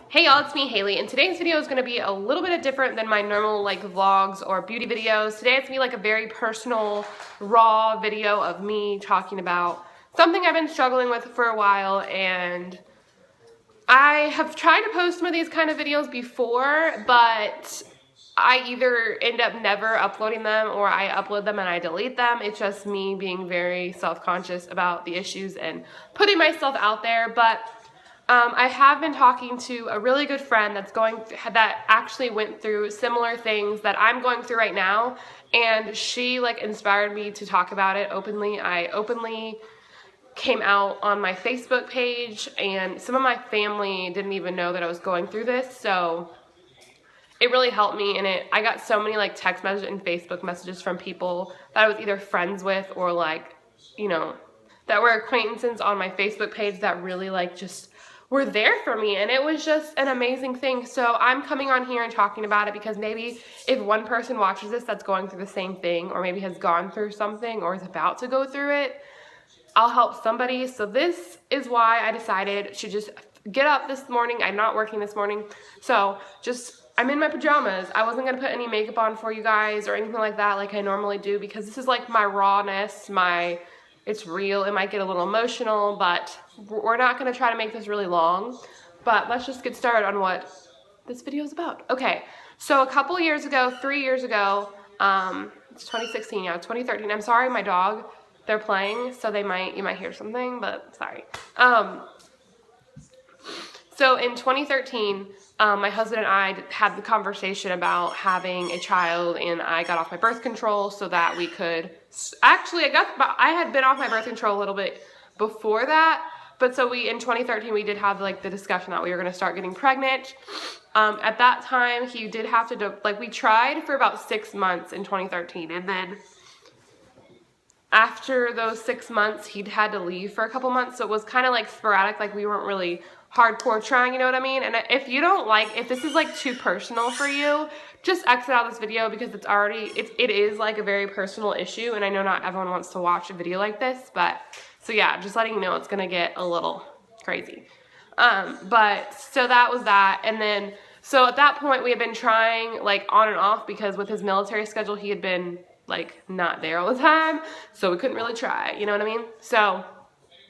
Hey y'all, it's me, Haley, and today's video is going to be a little bit different than my normal vlogs or beauty videos. Today it's going to be a very personal, raw video of me talking about something I've been struggling with for a while, and I have tried to post some of these kind of videos before, but I either end up never uploading them or I upload them and I delete them. It's just me being very self-conscious about the issues and putting myself out there, but I have been talking to a really good friend that actually went through similar things that I'm going through right now, and she inspired me to talk about it openly. I openly came out on my Facebook page, and some of my family didn't even know that I was going through this, so it really helped me. And I got so many text messages and Facebook messages from people that I was either friends with or that were acquaintances on my Facebook page that really just were there for me, and it was just an amazing thing. So I'm coming on here and talking about it because maybe if one person watches this that's going through the same thing, or maybe has gone through something or is about to go through it, I'll help somebody. So this is why I decided to just get up this morning. I'm not working this morning, so I'm in my pajamas. I wasn't gonna put any makeup on for you guys or anything like that like I normally do, because this is my rawness, it's real. It might get a little emotional, but we're not going to try to make this really long. But let's just get started on what this video is about. Okay, so a couple years ago, 3 years ago, it's 2016, yeah, 2013. I'm sorry, my dog, they're playing, so you might hear something, but sorry. So in 2013, my husband and I had the conversation about having a child, and I got off my birth control so that we could, actually I had been off my birth control a little bit before that, but so in 2013 we did have the discussion that we were going to start getting pregnant. At that time he did have to we tried for about 6 months in 2013, and then after those 6 months he'd had to leave for a couple months, so it was kind of sporadic, we weren't really hardcore trying, you know what I mean? And if you don't if this is too personal for you, just exit out this video, because it is a very personal issue, and I know not everyone wants to watch a video like this, but so yeah, just letting you know it's gonna get a little crazy. But so that was that, and then so at that point we had been trying on and off, because with his military schedule he had been not there all the time, so we couldn't really try, you know what I mean? So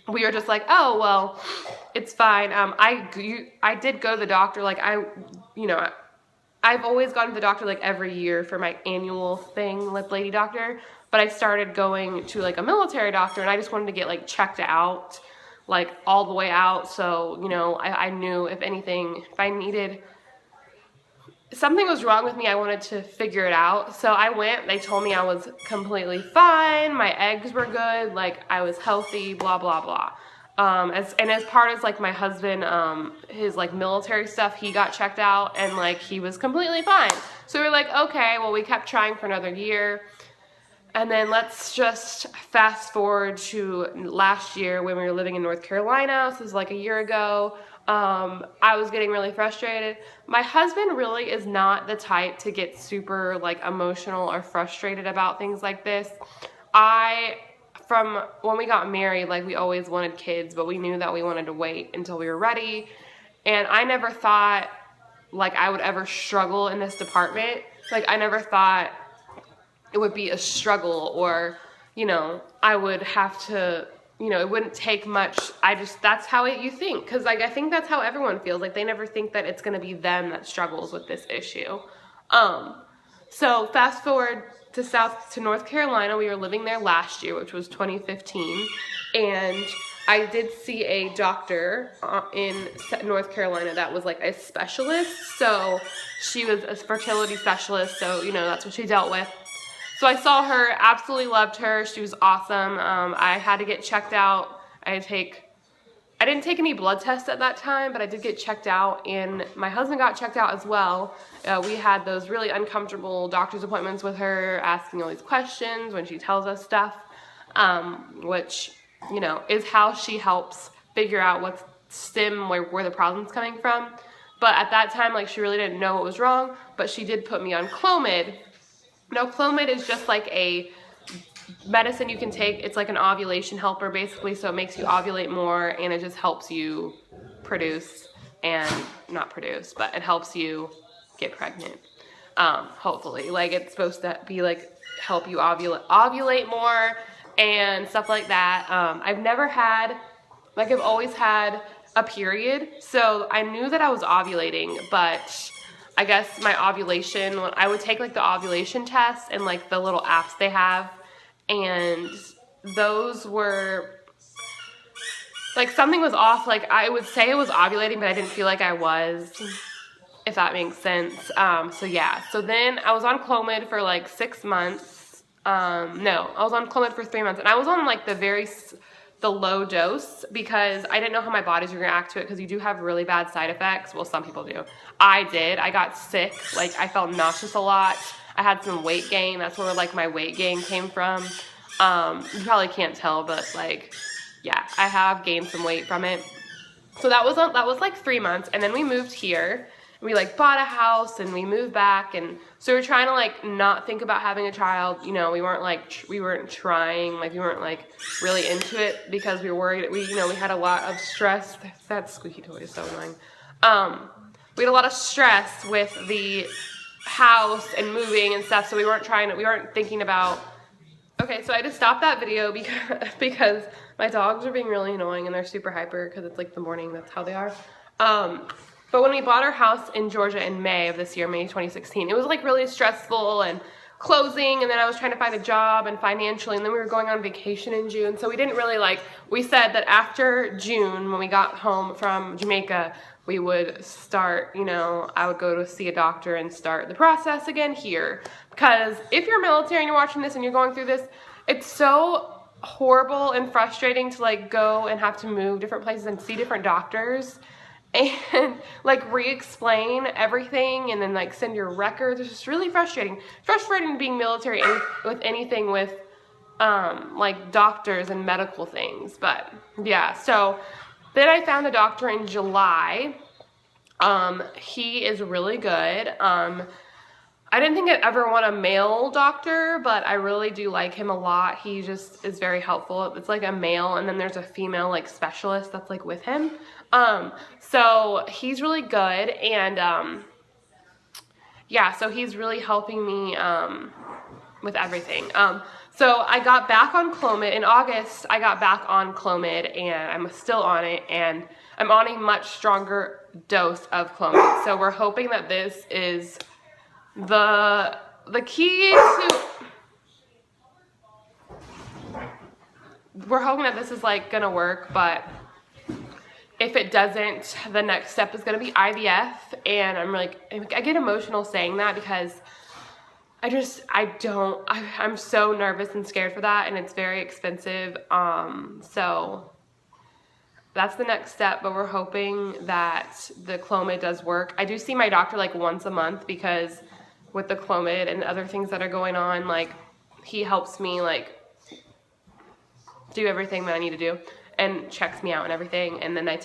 we were just oh well, it's fine. I did go to the doctor. I've always gone to the doctor every year for my annual thing with Lady Doctor, but I started going to a military doctor, and I just wanted to get checked out, all the way out. So I knew if I needed something was wrong with me, I wanted to figure it out. So I went. They told me I was completely fine. My eggs were good. I was healthy. Blah blah blah. As part of my husband, his military stuff, he got checked out, and he was completely fine. So we were okay. Well, we kept trying for another year, and then let's just fast forward to last year when we were living in North Carolina. So this was a year ago. I was getting really frustrated. My husband really is not the type to get super emotional or frustrated about things like this. From when we got married, we always wanted kids, but we knew that we wanted to wait until we were ready. And I never thought I would ever struggle in this department. I never thought it would be a struggle, or I would have to, it wouldn't take much. That's how you think, because I think that's how everyone feels. They never think that it's going to be them that struggles with this issue. So fast forward to North Carolina. We were living there last year, which was 2015, and I did see a doctor in North Carolina that was a specialist. So she was a fertility specialist, so that's what she dealt with. So I saw her, absolutely loved her. She was awesome. I had to get checked out. I didn't take any blood tests at that time, but I did get checked out, and my husband got checked out as well. We had those really uncomfortable doctor's appointments with her, asking all these questions when she tells us stuff, which, is how she helps figure out where the problem's coming from. But at that time, she really didn't know what was wrong, but she did put me on Clomid. Now, Clomid is just a medicine you can take. It's an ovulation helper, basically, so it makes you ovulate more, and it just helps you produce. And not produce, but it helps you get pregnant. Hopefully, like it's supposed to be like help you ovulate more and stuff like that. I've never had, like I've always had a period, so I knew that I was ovulating, but I guess my ovulation, when I would take like the ovulation test and like the little apps they have, and those were like something was off. Like I would say I was ovulating, but I didn't feel like I was, if that makes sense. So yeah, so then I was on Clomid for like 6 months. No, I was on Clomid for 3 months, and I was on like the low dose because I didn't know how my body's gonna react to it, because you do have really bad side effects. Well, some people do. I did. I got sick. Like I felt nauseous a lot. I had some weight gain. That's where like my weight gain came from. You probably can't tell, but like, yeah, I have gained some weight from it. So that was like 3 months, and then we moved here. We like bought a house and we moved back, and so we were trying to like not think about having a child. You know, we weren't trying, like we weren't like really into it because we were worried. We had a lot of stress. That squeaky toy is so annoying. We had a lot of stress with the house and moving and stuff, so we weren't thinking about. Okay, so I just stopped that video because my dogs are being really annoying and they're super hyper because it's like the morning. That's how they are. But when we bought our house in Georgia in May of this year, May 2016, it was like really stressful and closing, and then I was trying to find a job and financially, and then we were going on vacation in June. So we didn't really we said that after June, when we got home from Jamaica, we would start, I would go to see a doctor and start the process again here. Because if you're military and you're watching this and you're going through this, it's so horrible and frustrating to like go and have to move different places and see different doctors and like re-explain everything and then like send your records. It's just really frustrating being military with anything with like doctors and medical things. But yeah, so then I found a doctor in July. He is really good. I didn't think I'd ever want a male doctor, but I really do like him a lot. He just is very helpful. It's like a male, and then there's a female like specialist that's like with him. So he's really good, and yeah, so he's really helping me with everything. So I got back on Clomid in August. I got back on Clomid, and I'm still on it, and I'm on a much stronger dose of Clomid. So we're hoping that this is the key to. We're hoping that this is like gonna work, but if it doesn't, the next step is gonna be IVF, and I get emotional saying that because I'm so nervous and scared for that, and it's very expensive. So that's the next step, but we're hoping that the Clomid does work. I do see my doctor like once a month because with the Clomid and other things that are going on, like he helps me like do everything that I need to do and checks me out and everything. And then I've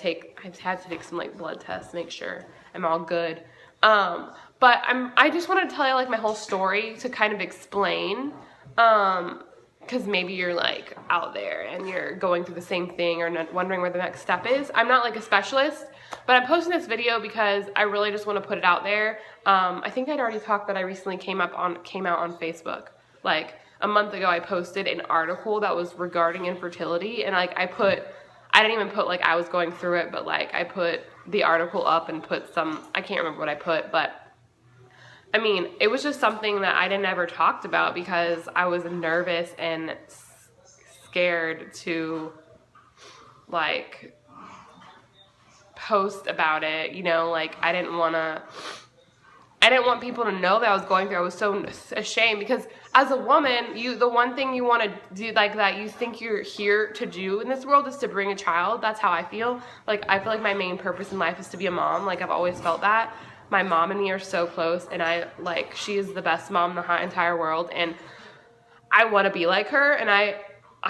had to take some like blood tests to make sure I'm all good. But I just wanted to tell you like my whole story to kind of explain, because maybe you're like out there and you're going through the same thing or not wondering where the next step is. I'm not like a specialist, but I'm posting this video because I really just want to put it out there. I think I'd already talked that I recently came out on Facebook. Like a month ago, I posted an article that was regarding infertility, and like I didn't even put like I was going through it, but like I put the article up and put I can't remember what I put, but I mean, it was just something that I didn't ever talked about because I was nervous and scared to like post about it, like I didn't want people to know that I was going through. I was so ashamed because as a woman, the one thing you want to do like that you think you're here to do in this world is to bring a child. That's how I feel. Like I feel like my main purpose in life is to be a mom. Like I've always felt that. My mom and me are so close, and she is the best mom in the entire world, and I want to be like her, and I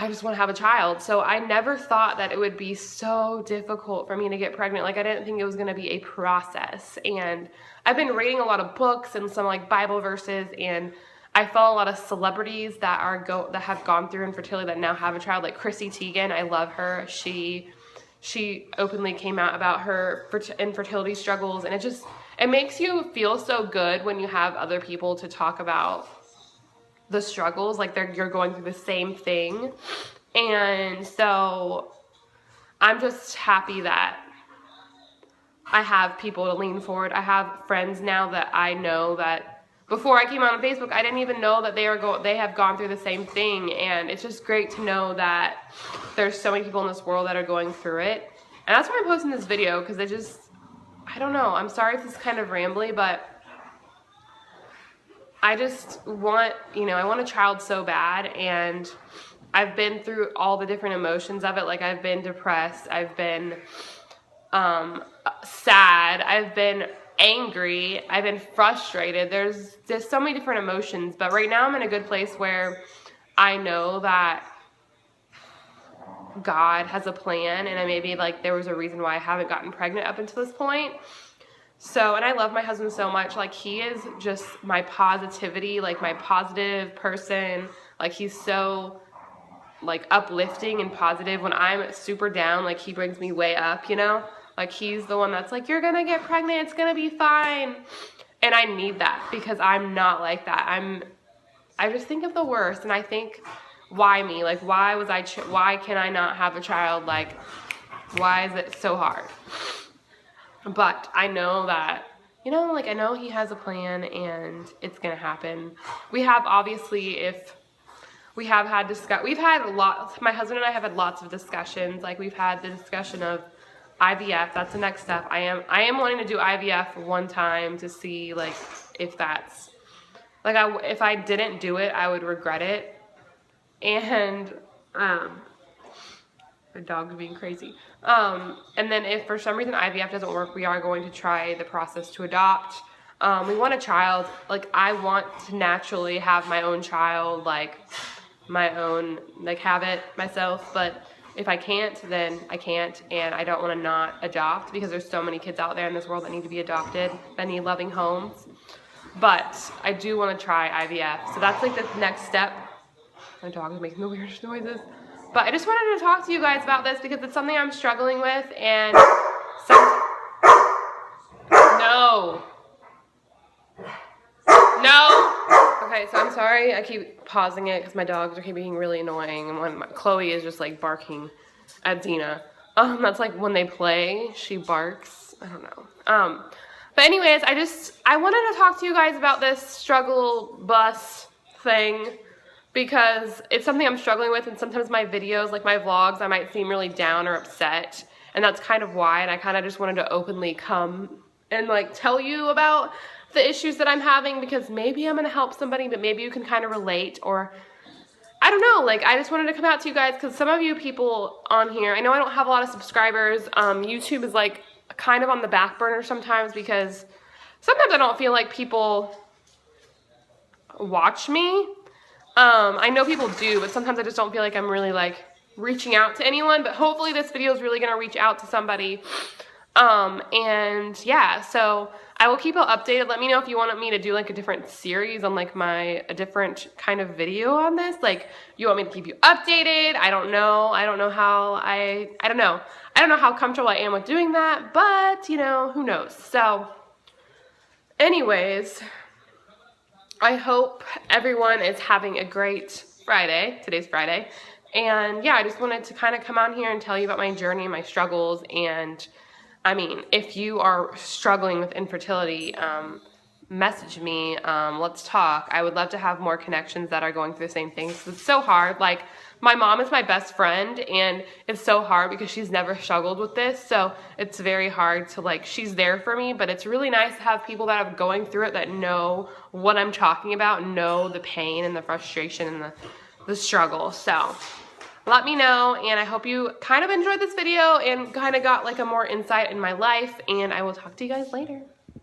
just want to have a child. So I never thought that it would be so difficult for me to get pregnant. Like I didn't think it was going to be a process. And I've been reading a lot of books and some like Bible verses, and I follow a lot of celebrities that have gone through infertility that now have a child, like Chrissy Teigen. I love her. She she openly came out about her infertility struggles, and it makes you feel so good when you have other people to talk about the struggles, like you're going through the same thing. And so I'm just happy that I have people to lean forward. I have friends now that I know that before I came on Facebook, I didn't even know that they have gone through the same thing. And it's just great to know that there's so many people in this world that are going through it. And that's why I'm posting this video, because I don't know. I'm sorry if this is kind of rambly, but I just want, I want a child so bad, and I've been through all the different emotions of it. Like, I've been depressed, I've been sad, I've been angry, I've been frustrated. There's just so many different emotions, but right now I'm in a good place where I know that God has a plan, and maybe like there was a reason why I haven't gotten pregnant up until this point. So, and I love my husband so much. Like, he is just my positivity, like my positive person. Like, he's so like uplifting and positive. When I'm super down, like, he brings me way up, Like, he's the one that's like, you're gonna get pregnant, it's gonna be fine. And I need that, because I'm not like that. I just think of the worst, and I think, why me? Like, why can I not have a child? Like, why is it so hard? But I know that, like, I know he has a plan, and it's gonna happen. We have, obviously, my husband and I have had lots of discussions. Like, we've had the discussion of IVF. That's the next step. I am wanting to do IVF one time to see, like, if that's, like, if I didn't do it, I would regret it. And, my dog's being crazy. And then if for some reason IVF doesn't work, we are going to try the process to adopt. We want a child. Like, I want to naturally have my own child, like, have it myself. But if I can't, then I can't, and I don't want to not adopt, because there's so many kids out there in this world that need to be adopted, that need loving homes. But I do want to try IVF. So that's like the next step. My dog is making the weirdest noises. But I just wanted to talk to you guys about this, because it's something I'm struggling with, and No! Okay, so I'm sorry, I keep pausing it because my dogs are being really annoying, and when Chloe is just like barking at Zena. That's like when they play, she barks. I don't know. But anyways, I wanted to talk to you guys about this struggle bus thing, because it's something I'm struggling with, and sometimes my videos, like my vlogs, I might seem really down or upset, and that's kind of why, and I kind of just wanted to openly come and like tell you about the issues that I'm having, because maybe I'm going to help somebody, but maybe you can kind of relate, or I don't know, like, I just wanted to come out to you guys, because some of you people on here, I know I don't have a lot of subscribers. YouTube is like kind of on the back burner sometimes, because sometimes I don't feel like people watch me. I know people do, but sometimes I just don't feel like I'm really like reaching out to anyone, but hopefully this video is really going to reach out to somebody. And yeah, so I will keep you updated. Let me know if you want me to do like a different series on like a different kind of video on this. Like, you want me to keep you updated? I don't know. I don't know how comfortable I am with doing that, but who knows? So anyways, I hope everyone is having a great Friday. Today's Friday. And yeah, I just wanted to kind of come on here and tell you about my journey and my struggles. And I mean, if you are struggling with infertility, message me, let's talk. I would love to have more connections that are going through the same things. It's so hard. Like, my mom is my best friend, and it's so hard because she's never struggled with this. So it's very hard to, like, she's there for me, but it's really nice to have people that are going through it that know what I'm talking about, know the pain and the frustration and the struggle. So let me know, and I hope you kind of enjoyed this video and kind of got like a more insight in my life, and I will talk to you guys later.